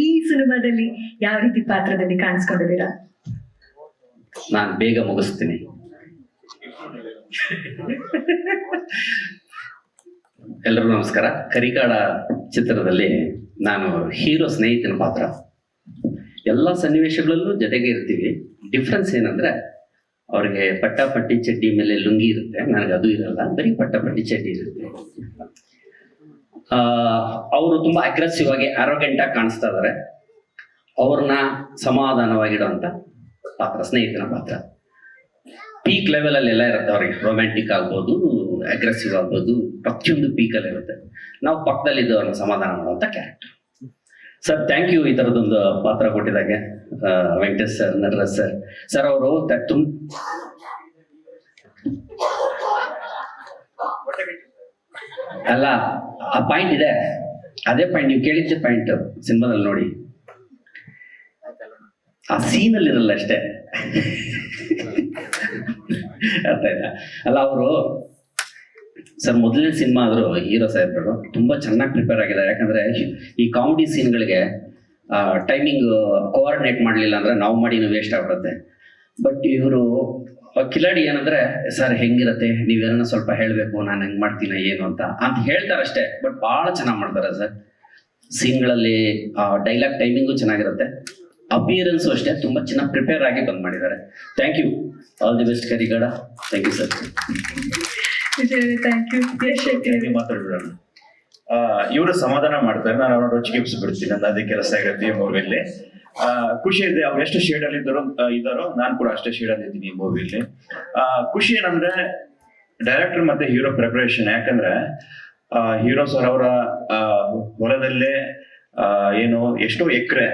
ಈ ಸಿನಿಮಾದಲ್ಲಿ ಯಾವ ರೀತಿ ಪಾತ್ರದಲ್ಲಿ ಕಾಣಿಸ್ಕೊಂಡಿದ್ದೀರಾ? ನಾನು ಬೇಗ ಮುಗಿಸ್ತೀನಿ. ಎಲ್ಲರಿಗೂ ನಮಸ್ಕಾರ. ಕರಿಕಾಡ ಚಿತ್ರದಲ್ಲಿ ನಾನು ಹೀರೋ ಸ್ನೇಹಿತನ ಪಾತ್ರ. ಎಲ್ಲ ಸನ್ನಿವೇಶಗಳಲ್ಲೂ ಜೊತೆಗೆ ಇರ್ತೀವಿ. ಡಿಫ್ರೆನ್ಸ್ ಏನಂದ್ರೆ ಅವ್ರಿಗೆ ಪಟ್ಟಾಪಟ್ಟಿ ಚಡ್ಡಿ ಮೇಲೆ ಲುಂಗಿ ಇರುತ್ತೆ, ನನಗೆ ಅದು ಇರಲ್ಲ, ಬರೀ ಪಟ್ಟಾಪಟ್ಟಿ ಚಡ್ಡಿ ಇರುತ್ತೆ. ಅವರು ತುಂಬಾ ಅಗ್ರೆಸಿವ್ ಆಗಿ ಆರೋಗ್ಯಂಟ್ ಆಗಿ ಕಾಣಿಸ್ತಾ ಇದ್ದಾರೆ. ಅವ್ರನ್ನ ಸಮಾಧಾನವಾಗಿಡುವಂತ ಪಾತ್ರ, ಸ್ನೇಹಿತನ ಪಾತ್ರ. ಪೀಕ್ ಲೆವೆಲ್ ಅಲ್ಲಿ ಎಲ್ಲ ಇರುತ್ತೆ ಅವ್ರಿಗೆ. ರೊಮ್ಯಾಂಟಿಕ್ ಆಗ್ಬೋದು, ಅಗ್ರೆಸಿವ್ ಆಗ್ಬೋದು, ಪ್ರತಿಯೊಂದು ಪೀಕಲ್ಲಿ ಇರುತ್ತೆ. ನಾವು ಪಕ್ಕದಲ್ಲಿದ್ದವ್ರನ್ನ ಸಮಾಧಾನ ಮಾಡುವಂತ ಕ್ಯಾರೆಕ್ಟರ್. ಸರ್ ಥ್ಯಾಂಕ್ ಯು ಈ ಥರದೊಂದು ಪಾತ್ರ ಕೊಟ್ಟಿದ್ದಾಗೆ. ವೆಂಕಟೇಶ್ ಸರ್, ನಟರಾಜ್ ಸರ್ ಅವರು ಅಲ್ಲ, ಆ ಪಾಯಿಂಟ್ ಇದೆ, ಅದೇ ಪಾಯಿಂಟ್ ನೀವು ಕೇಳಿದ್ದೆ ಪಾಯಿಂಟ್ ಸಿನಿಮಾದಲ್ಲಿ ನೋಡಿ. ಆ ಸೀನಲ್ಲಿ ಇರಲ್ಲ ಅಷ್ಟೇ. ಅರ್ಥ ಆಯ್ತಾ? ಅಲ್ಲ, ಅವರು ಸರ್ ಮೊದಲನೇ ಸಿನಿಮಾ ಆದರೂ ಹೀರೋ ಸಾಹೇಬ್ರು ತುಂಬಾ ಚೆನ್ನಾಗಿ ಪ್ರಿಪೇರ್ ಆಗಿದ್ದಾರೆ. ಯಾಕಂದ್ರೆ ಈ ಕಾಮಿಡಿ ಸೀನ್ಗಳಿಗೆ ಟೈಮಿಂಗ್ ಕೋಆರ್ಡಿನೇಟ್ ಮಾಡಲಿಲ್ಲ ಅಂದ್ರೆ ನಾವು ಮಾಡಿ ವೇಸ್ಟ್ ಆಗ್ಬಿಡುತ್ತೆ. ಬಟ್ ಇವರು ಕಿಲಾಡಿ ಏನಂದ್ರೆ, ಸರ್ ಹೆಂಗಿರತ್ತೆ, ನೀವೇನ ಸ್ವಲ್ಪ ಹೇಳ್ಬೇಕು, ನಾನು ಹೆಂಗ್ ಮಾಡ್ತೀನಿ ಏನು ಅಂತ ಹೇಳ್ತಾರಷ್ಟೇ. ಬಟ್ ಬಹಳ ಚೆನ್ನಾಗಿ ಮಾಡ್ತಾರೆ ಸರ್. ಸೀನ್ಗಳಲ್ಲಿ ಡೈಲಾಗ್ ಟೈಮಿಂಗು ಚೆನ್ನಾಗಿರುತ್ತೆ, ಅಪಿಯರೆನ್ಸು ಅಷ್ಟೇ ತುಂಬಾ ಚೆನ್ನಾಗಿ ಪ್ರಿಪೇರ್ ಆಗಿ ಬಂದ್ ಮಾಡಿದ್ದಾರೆ. Thank you, all the best Karigaada. Thank you sir. ಮಾತಾಡ್ಬಿಡೋಣ. ಇವರು ಸಮಾಧಾನ ಮಾಡ್ತಾರೆ, ನಾನು ಅವ್ರ ಚಿಕಿತ್ಸೆ ಬಿಡ್ತೀನಿ ಅಂತ. ಅದೇ ಕೆಲಸ ಇರುತ್ತೆ ಈ ಮೂವಿಯಲ್ಲಿ. ಖುಷಿ ಇದೆ, ಅವ್ರು ಎಷ್ಟು ಶೇಡ್ ಅಲ್ಲಿ ಇದ್ದಾರೋ ನಾನು ಕೂಡ ಅಷ್ಟೇ ಶೇಡ್ ಅಲ್ಲಿ ಇದ್ದೀನಿ ಈ ಮೂವಿಯಲ್ಲಿ. ಖುಷಿ ಏನಂದ್ರೆ ಡೈರೆಕ್ಟರ್ ಮತ್ತೆ ಹೀರೋ ಪ್ರಿಪರೇಷನ್. ಯಾಕಂದ್ರೆ ಹೀರೋ ಸರ್ ಅವರ ಹೊಲದಲ್ಲೇ ಏನು ಎಷ್ಟೋ ಎಕರೆ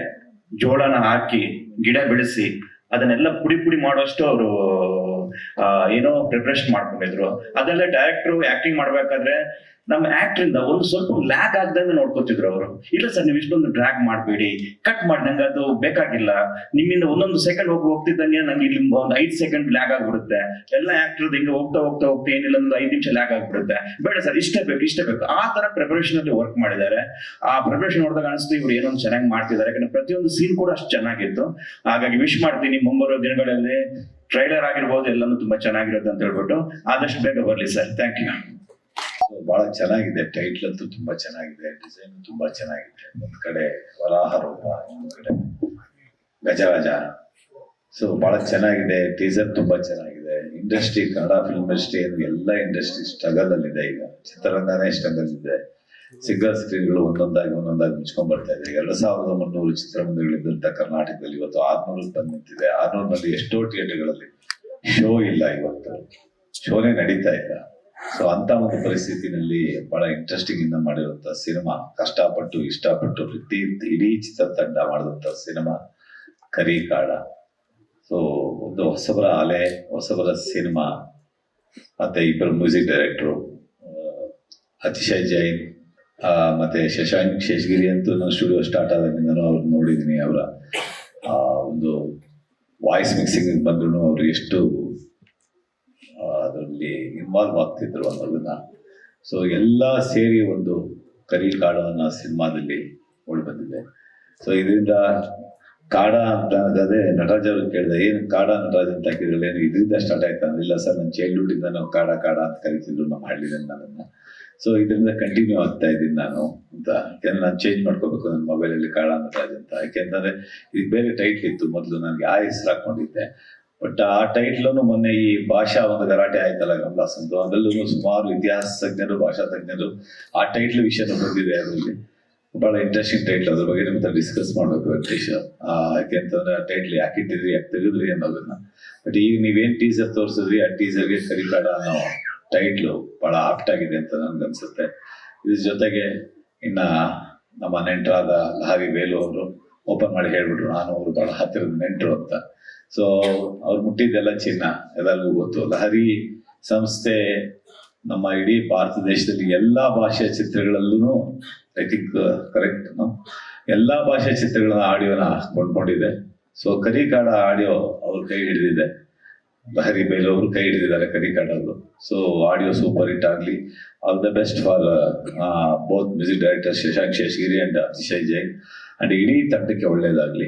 ಜೋಳನ ಹಾಕಿ ಗಿಡ ಬೆಳೆಸಿ ಅದನ್ನೆಲ್ಲ ಪುಡಿ ಪುಡಿ ಮಾಡುವಷ್ಟು ಅವರು ಏನೋ ಪ್ರಿಪರೇಷನ್ ಮಾಡ್ಕೊಂಡಿದ್ರು. ಅದೆಲ್ಲ ಡೈರೆಕ್ಟರ್ ಆಕ್ಟಿಂಗ್ ಮಾಡ್ಬೇಕಾದ್ರೆ ನಮ್ಮ ಆಕ್ಟರ್ ಇಂದ ಒಂದು ಸ್ವಲ್ಪ ಲ್ಯಾಗ್ ಆಗದಂಗೆ ನೋಡ್ಕೋತಿದ್ರು ಅವರು. ಇಲ್ಲ ಸರ್, ನೀವು ಇಷ್ಟೊಂದು ಡ್ರ್ಯಾಗ್ ಮಾಡಬೇಡಿ, ಕಟ್ ಮಾಡಿ, ನಂಗೆ ಅದು ಬೇಕಾಗಿಲ್ಲ, ನಿಮ್ಮಿಂದ ಒಂದೊಂದು ಸೆಕೆಂಡ್ ಹೋಗ್ತಿದ್ದಂಗೆ ನಂಗೆ ಇಲ್ಲಿ ಒಂದು 5 ಸೆಕೆಂಡ್ ಲ್ಯಾಗ್ ಆಗ್ಬಿಡುತ್ತೆ. ಎಲ್ಲ ಆಕ್ಟರ್ ಹಿಂಗೆ ಹೋಗ್ತಾ ಏನಿಲ್ಲ ಒಂದು 5 ನಿಮಿಷ ಲ್ಯಾಗ್ ಆಗ್ಬಿಡುತ್ತೆ. ಬೇಡ ಸರ್, ಇಷ್ಟೇ ಬೇಕು. ಆ ತರ ಪ್ರಿಪರೇಷನ್ ಅಲ್ಲಿ ವರ್ಕ್ ಮಾಡಿದ್ದಾರೆ. ಆ ಪ್ರಿಪರೇಷನ್ ನೋಡಿದಾಗ ಅನಿಸ್ತು ಇವ್ರು ಏನೊಂದು ಚೆನ್ನಾಗಿ ಮಾಡ್ತಿದ್ದಾರೆ. ಯಾಕಂದ್ರೆ ಪ್ರತಿಯೊಂದು ಸೀನ್ ಕೂಡ ಅಷ್ಟು ಚೆನ್ನಾಗಿತ್ತು. ಹಾಗಾಗಿ ವಿಶ್ ಮಾಡ್ತೀನಿ, ಮುಂಬರುವ ದಿನಗಳಲ್ಲಿ ಟ್ರೈಲರ್ ಆಗಿರ್ಬೋದು ಎಲ್ಲಾನು ತುಂಬಾ ಚೆನ್ನಾಗಿರುತ್ತೆ ಅಂತ ಹೇಳ್ಬಿಟ್ಟು ಆದಷ್ಟು ಬೇಗ ಬರ್ಲಿ ಸರ್. Thank you. ಬಹಳ ಚೆನ್ನಾಗಿದೆ, ಟೈಟ್ಲ್ ಅಂತೂ ತುಂಬಾ ಚೆನ್ನಾಗಿದೆ, ಡಿಸೈನ್ ತುಂಬಾ ಚೆನ್ನಾಗಿದೆ. ಒಂದ್ ಕಡೆ ವರಾಹ ರೂಪ, ಇನ್ನೊಂದ್ ಕಡೆ ಗಜರಾಜ. ಸೊ ಬಹಳ ಚೆನ್ನಾಗಿದೆ. ಟೀಸರ್ ತುಂಬಾ ಚೆನ್ನಾಗಿದೆ. ಇಂಡಸ್ಟ್ರಿ, ಕನ್ನಡ ಫಿಲ್ಮ್ ಇಂಡಸ್ಟ್ರಿ ಎಲ್ಲ ಇಂಡಸ್ಟ್ರಿ ಸ್ಟ್ರಗಲ್ ಅಲ್ಲಿ ಇದೆ ಈಗ. ಚಿತ್ರರಂಗನೇ ಸ್ಟ್ರಗಲ್ ಇದೆ. ಸಿಂಗಲ್ ಸ್ಕ್ರೀನ್ಗಳು ಒಂದೊಂದಾಗಿ ಮುಚ್ಕೊಂಡ್ ಬರ್ತಾ ಇದೆ. 2300 ಚಿತ್ರಮಂದಿರಗಳಿದ್ದಂತ ಕರ್ನಾಟಕದಲ್ಲಿ ಇವತ್ತು 600 ಬಂದು ನಿಂತಿದೆ. 600ನಲ್ಲಿ ಎಷ್ಟೋ ಥಿಯೇಟರ್ಗಳಲ್ಲಿ ಶೋ ಇಲ್ಲ, ಇವತ್ತು ಶೋನೇ ನಡೀತಾ ಇಲ್ಲ. ಸೊ ಅಂತ ಒಂದು ಪರಿಸ್ಥಿತಿನಲ್ಲಿ ಬಹಳ ಇಂಟ್ರೆಸ್ಟಿಂಗ್ ಇಂದ ಮಾಡಿರುವಂತ ಸಿನಿಮಾ, ಕಷ್ಟಪಟ್ಟು ಇಷ್ಟಪಟ್ಟು ಇಡೀ ಚಿತ್ರತಂಡ ಮಾಡಿದಂತ ಸಿನಿಮಾ ಕರಿಕಾಡ. ಸೊ ಒಂದು ಹೊಸಬರ ಅಲೆ, ಹೊಸಬರ ಸಿನಿಮಾ. ಮತ್ತೆ ಇಬ್ಬರು ಮ್ಯೂಸಿಕ್ ಡೈರೆಕ್ಟ್ರು, ಅತಿಶಯ್ ಜೈನ್ ಮತ್ತೆ ಶಶಾಂಕ್ ಶೇಷಗಿರಿ ಅಂತೂ ನಾನು ಸ್ಟುಡಿಯೋ ಸ್ಟಾರ್ಟ್ ಆದಾಗಿಂದನೂ ಅವ್ರು ನೋಡಿದ್ದೀನಿ. ಅವರ ಒಂದು ವಾಯ್ಸ್ ಮಿಕ್ಸಿಂಗ್ ಬಂದ್ರು ಅವ್ರು ಎಷ್ಟು ಅದರಲ್ಲಿ ಇನ್ವಾಲ್ವ್ ಆಗ್ತಿದ್ರು ಅನ್ನೋದನ್ನ. ಸೊ ಎಲ್ಲ ಸೇರಿ ಒಂದು ಕರಿಕಾಡು ಅನ್ನೋ ಸಿನಿಮಾದಲ್ಲಿ ಮೂಡಿ ಬಂದಿದೆ. ಸೊ ಇದರಿಂದ ಕಾಡ ಅಂತ ಅದೇ ನಟರಾಜ್ ಅವ್ರಿಗೆ ಕೇಳಿದೆ, ಏನು ಕಾಡ ನಟರಾಜ್ ಅಂತ ಹಾಕಿದ್ರಲ್ಲ, ಏನು ಇದರಿಂದ ಸ್ಟಾರ್ಟ್ ಆಯ್ತಾ? ಇಲ್ಲ ಸರ್, ನನ್ನ ಚೈಲ್ಡ್ಹುಡ್ ಇಂದ ನಾವು ಕಾಡ ಅಂತ ಕರಿತಿದ್ರು ನಮ್ಮ ಹಳ್ಳಿದಲ್ಲಿ ನನ್ನನ್ನು. ಸೊ ಇದರಿಂದ ಕಂಟಿನ್ಯೂ ಆಗ್ತಾ ಇದ್ದೀನಿ ನಾನು ಅಂತ. ಯಾಕೆಂದ್ರೆ ನಾನು ಚೇಂಜ್ ಮಾಡ್ಕೋಬೇಕು ನನ್ನ ಮೊಬೈಲಲ್ಲಿ ಕಾಡ ನಟರಾಜ್ ಅಂತ. ಯಾಕೆಂದ್ರೆ ಇದು ಬೇರೆ ಟೈಟ್ಲ್ ಇತ್ತು ಮೊದಲು, ನನಗೆ ಆ ಹೆಸರು ಹಾಕೊಂಡಿದ್ದೆ. ಬಟ್ ಆ ಟೈಟ್ಲನ್ನು ಮೊನ್ನೆ ಈ ಭಾಷಾ ಒಂದು ಗಲಾಟೆ ಆಯ್ತಲ್ಲ ಕಮಲಾಸಂದು, ಅದರಲ್ಲೂ ಸುಮಾರು ಇತಿಹಾಸ ತಜ್ಞರು, ಭಾಷಾ ತಜ್ಞರು ಆ ಟೈಟ್ಲ್ ವಿಷಯನೂ ಬಂದಿದೆ. ಅದರಲ್ಲಿ ಬಹಳ ಇಂಟ್ರೆಸ್ಟಿಂಗ್ ಟೈಟ್ಲ್, ಅದ್ರ ಬಗ್ಗೆ ನಿಮ್ಗೆ ಡಿಸ್ಕಸ್ ಮಾಡ್ಬೇಕು ವೆಂಕಟೇಶ್. ಯಾಕೆಂತಂದ್ರೆ ಆ ಟೈಟ್ಲ್ ಯಾಕೆ ಇಟ್ಟಿದ್ರಿ, ಯಾಕೆ ತೆಗೆದ್ರಿ ಅನ್ನೋದನ್ನ. ಬಟ್ ಈಗ ನೀವೇನ್ ಟೀಸರ್ ತೋರಿಸಿದ್ರಿ, ಆ ಟೀಸರ್ಗೆ ಕರಿಕಾಡ ಅನ್ನೋ ಟೈಟ್ಲು ಬಹಳ ಆಪ್ಟ್ ಆಗಿದೆ ಅಂತ ನನ್ಗೆ ಅನ್ಸುತ್ತೆ. ಇದ್ರ ಜೊತೆಗೆ ಇನ್ನ ನಮ್ಮ ನೆಂಟರಾದ ಲಹರಿ ವೇಲು ಅವರು ಓಪನ್ ಮಾಡಿ ಹೇಳ್ಬಿಟ್ರು, ನಾನು ಅವರು ಬಹಳ ಹತ್ತಿರದ ನೆಂಟರು ಅಂತ. ಸೊ ಅವ್ರು ಮುಟ್ಟಿದ್ದೆಲ್ಲ ಚಿನ್ನ, ಎಲ್ಲರಿಗೂ ಗೊತ್ತು. ಲಹರಿ ಸಂಸ್ಥೆ ನಮ್ಮ ಇಡೀ ಭಾರತ ದೇಶದಲ್ಲಿ ಎಲ್ಲಾ ಭಾಷೆಯ ಚಿತ್ರಗಳಲ್ಲೂ ಐ ಥಿಂಕ್ ಕರೆಕ್ಟ್ ಎಲ್ಲಾ ಭಾಷೆಯ ಚಿತ್ರಗಳನ್ನ ಆಡಿಯೋನ ಕೊಂಡ್ಕೊಂಡಿದೆ. ಸೊ ಕರಿಕಾಡ ಆಡಿಯೋ ಅವ್ರ ಕೈ ಹಿಡಿದಿದೆ. ಲಹರಿ ಬೇಲವರು ಕೈ ಹಿಡಿದಿದ್ದಾರೆ ಕರಿಕಾಡಲು. ಸೊ ಆಡಿಯೋ ಸೂಪರ್ ಹಿಟ್ ಆಗಲಿ. All the best for both music director Shashank Sheshagiri and Atishay Jain and ಇಡೀ ತಂಡಕ್ಕೆ ಒಳ್ಳೇದಾಗಲಿ.